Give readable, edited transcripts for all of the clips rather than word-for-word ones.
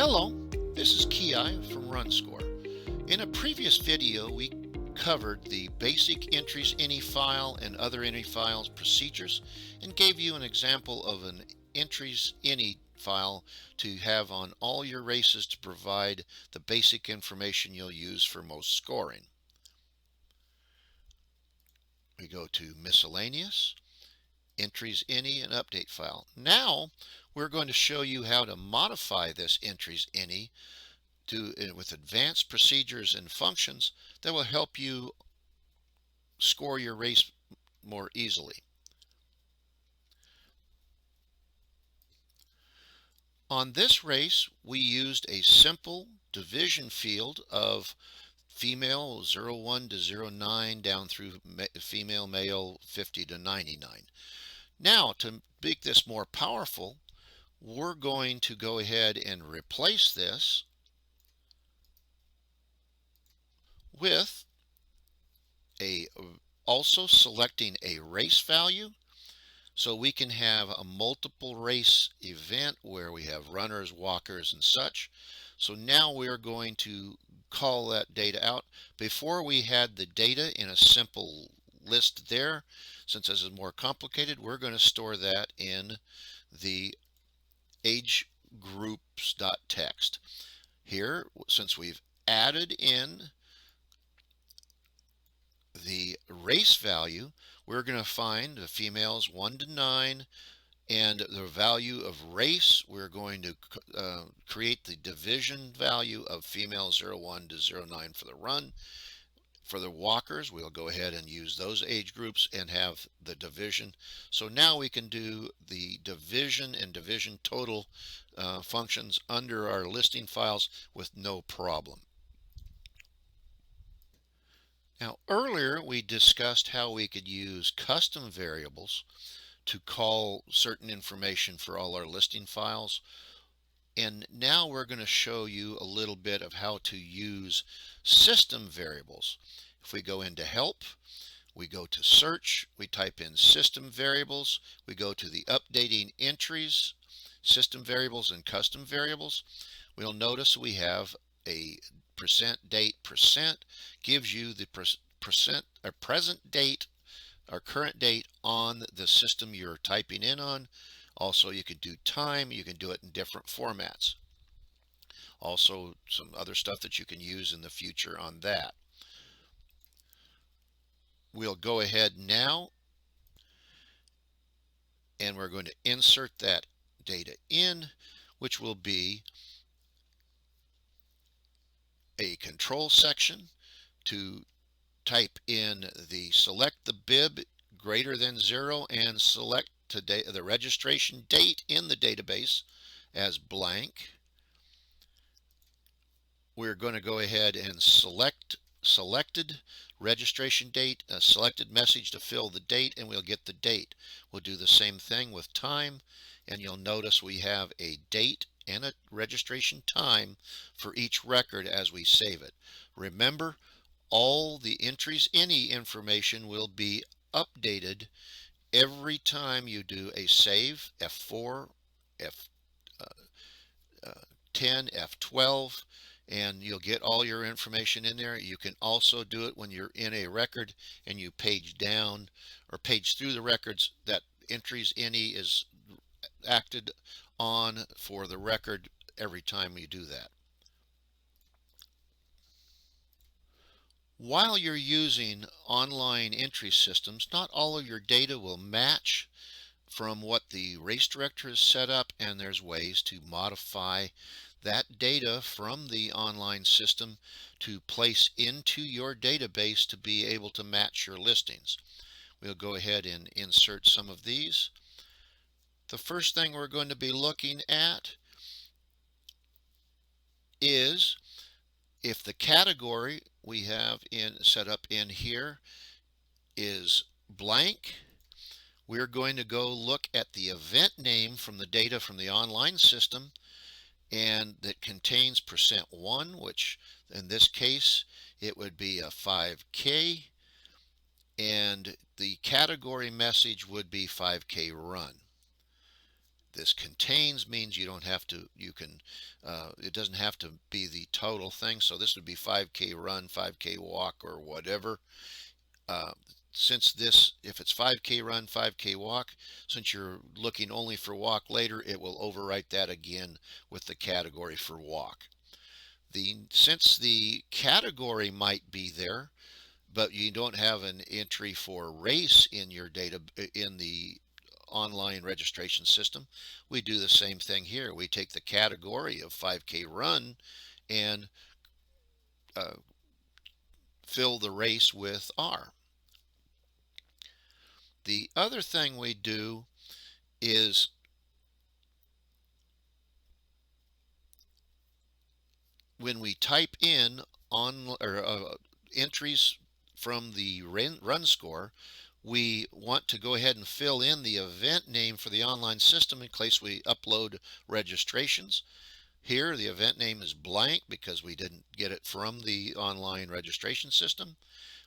Hello, this is Ki from RunScore. In a previous video, we covered the basic entries any file and other any files procedures and gave you an example of an entries any file to have on all your races to provide the basic information you'll use for most scoring. We go to miscellaneous, entries any, and update file. Now we're going to show you how to modify this entries any with advanced procedures and functions that will help you score your race more easily. On this race, we used a simple division field of female 01 to 09 down through female male 50 to 99. Now, to make this more powerful, we're going to go ahead and replace this with also selecting a race value, so we can have a multiple race event where we have runners, walkers, and such. So now we're going to call that data out. Before we had the data in a simple list there. Since this is more complicated, we're going to store that in the age groups.txt. Here, since we've added in the race value, we're going to find the females 1 to 9, and the value of race, we're going to create the division value of female 01 to 09 for the run. For the walkers, we'll go ahead and use those age groups and have the division. So now we can do the division and division total functions under our listing files with no problem. Now, earlier we discussed how we could use custom variables to call certain information for all our listing files. And now we're going to show you a little bit of how to use system variables. If we go into help, we go to search, we type in system variables, we go to the updating entries, system variables and custom variables. We'll notice we have a %date % gives you the present date or current date on the system you're typing in on. Also, you could do time, you can do it in different formats. Also, some other stuff that you can use in the future on that. We'll go ahead now and we're going to insert that data in, which will be a control section to type in select the bib greater than 0 and select the registration date in the database as blank. We're going to go ahead and selected registration date, a selected message to fill the date, and we'll get the date. We'll do the same thing with time, and you'll notice we have a date and a registration time for each record as we save it. Remember, all the entries any information will be updated every time you do a save, F4, F10, F12, and you'll get all your information in there. You can also do it when you're in a record and you page down or page through the records. That entries any is acted on for the record every time you do that. While you're using online entry systems, not all of your data will match from what the race director has set up, and there's ways to modify that data from the online system to place into your database to be able to match your listings. We'll go ahead and insert some of these. The first thing we're going to be looking at is if the category we have set up in here is blank, we're going to go look at the event name from the data from the online system, and that contains %1, which in this case it would be a 5K, and the category message would be 5K run. This contains means you don't have to, it doesn't have to be the total thing. So this would be 5K run, 5K walk, or whatever. Uh, since this, if it's 5K run, 5K walk, since you're looking only for walk later, it will overwrite that again with the category for walk. Since the category might be there, but you don't have an entry for race in your data in the online registration system, we do the same thing here. We take the category of 5K run and uh, fill the race with R. The other thing we do is when we type in entries from the RunScore, we want to go ahead and fill in the event name for the online system in case we upload registrations. Here, the event name is blank because we didn't get it from the online registration system.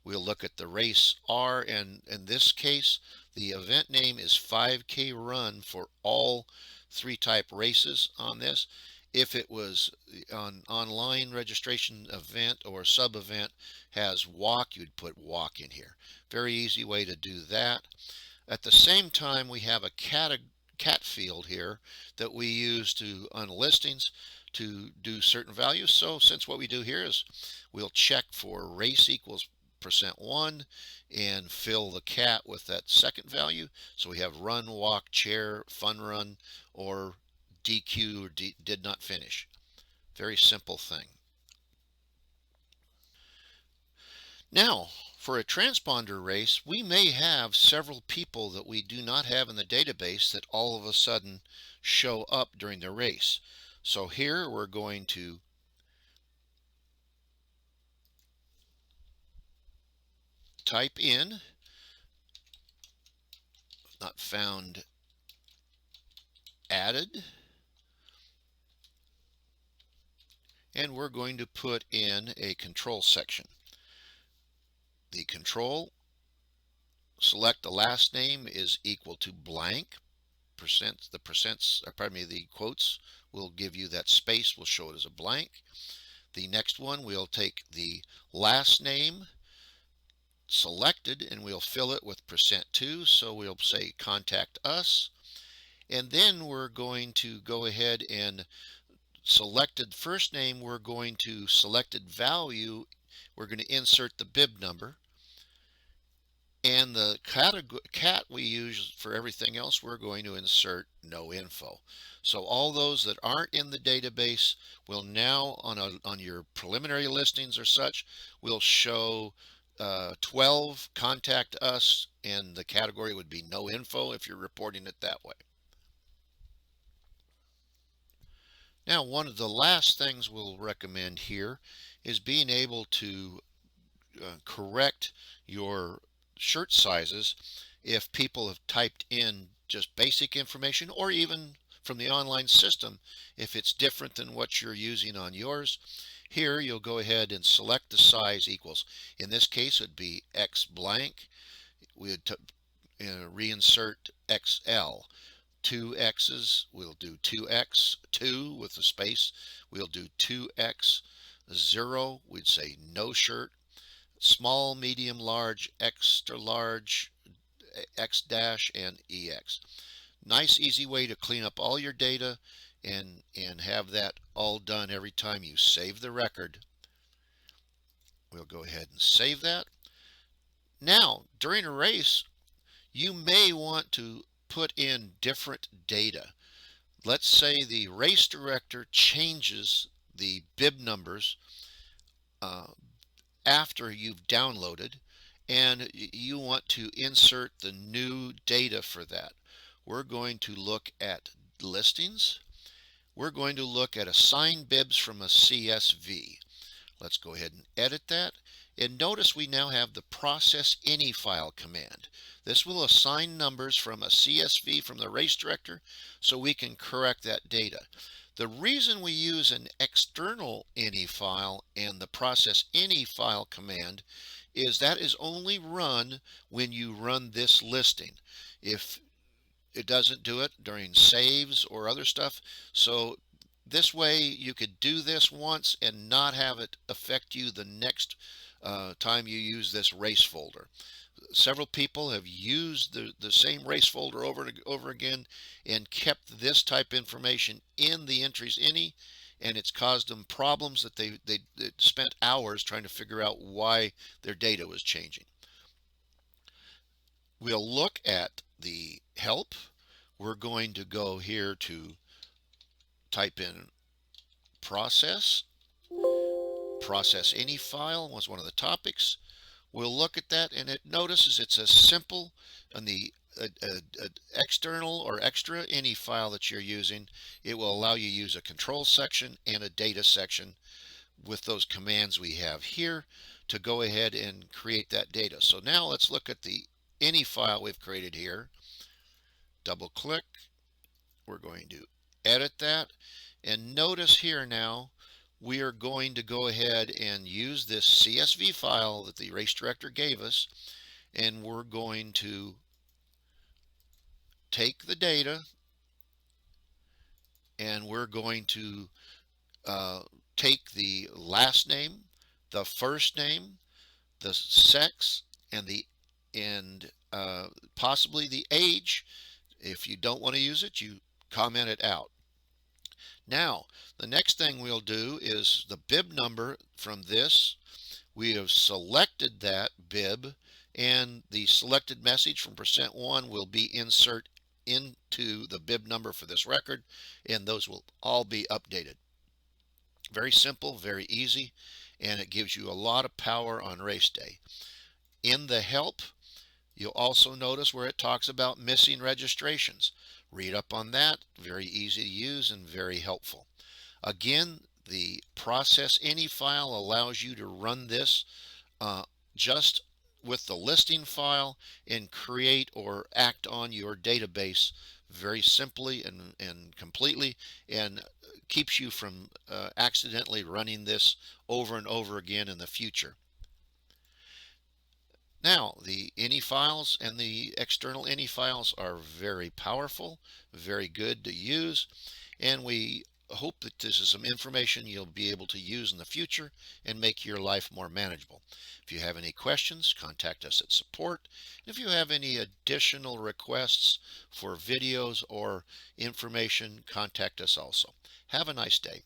We'll look at the race R, and in this case, the event name is 5K run for all three type races on this. If it was on online registration event or sub event has walk, you'd put walk in here. Very easy way to do that. At the same time, we have a cat field here that we use to on listings to do certain values. So since what we do here is we'll check for race equals %1 and fill the cat with that second value. So we have run, walk, chair, fun run, or DQ or did not finish. Very simple thing. Now, for a transponder race, we may have several people that we do not have in the database that all of a sudden show up during the race. So here we're going to type in not found added, and we're going to put in a control section. The control, select the last name is equal to blank. The the quotes will give you that space, will show it as a blank. The next one, we'll take the last name selected and we'll fill it with %2. So we'll say contact us. And then we're going to go ahead and selected first name, we're going to selected value, we're going to insert the bib number. And the cat we use for everything else, we're going to insert no info. So all those that aren't in the database will now, on your preliminary listings or such, will show 12 contact us, and the category would be no info if you're reporting it that way. Now, one of the last things we'll recommend here is being able to correct your shirt sizes if people have typed in just basic information, or even from the online system if it's different than what you're using on yours. Here you'll go ahead and select the size equals. In this case it'd be X blank. We would reinsert XL. 2X's, we'll do 2X, 2 with the space, we'll do 2X, 0, we'd say no shirt, small, medium, large, extra large, X dash, and EX. Nice easy way to clean up all your data and have that all done every time you save the record. We'll go ahead and save that. Now, during a race, you may want to put in different data. Let's say the race director changes the bib numbers after you've downloaded, and you want to insert the new data for that. We're going to look at listings. We're going to look at assign bibs from a CSV. Let's go ahead and edit that. And notice we now have the process any file command. This will assign numbers from a CSV from the race director so we can correct that data. The reason we use an external any file and the process any file command is that is only run when you run this listing. If it doesn't do it during saves or other stuff. So this way you could do this once and not have it affect you the next time you use this race folder. Several people have used the same race folder over and over again and kept this type information in the entries any, and it's caused them problems that they spent hours trying to figure out why their data was changing. We'll look at the help. We're going to go here to type in process. Process any file was one of the topics. We'll look at that, and it notices it's a simple on the external or extra any file that you're using. It will allow you to use a control section and a data section with those commands we have here to go ahead and create that data. So now let's look at the any file we've created here. Double click. We're going to edit that, and notice here now we are going to go ahead and use this CSV file that the race director gave us, and we're going to take the data and we're going to take the last name, the first name, the sex, and possibly the age. If you don't want to use it, you comment it out. Now, the next thing we'll do is the bib number from this. We have selected that bib, and the selected message from %1 will be insert into the bib number for this record, and those will all be updated. Very simple, very easy, and it gives you a lot of power on race day. In the help, you'll also notice where it talks about missing registrations. Read up on that. Very easy to use and very helpful. Again, the process any file allows you to run this just with the listing file and create or act on your database very simply and completely, and keeps you from accidentally running this over and over again in the future. Now, the any files and the external any files are very powerful, very good to use, and we hope that this is some information you'll be able to use in the future and make your life more manageable. If you have any questions, contact us at support. If you have any additional requests for videos or information, contact us also. Have a nice day.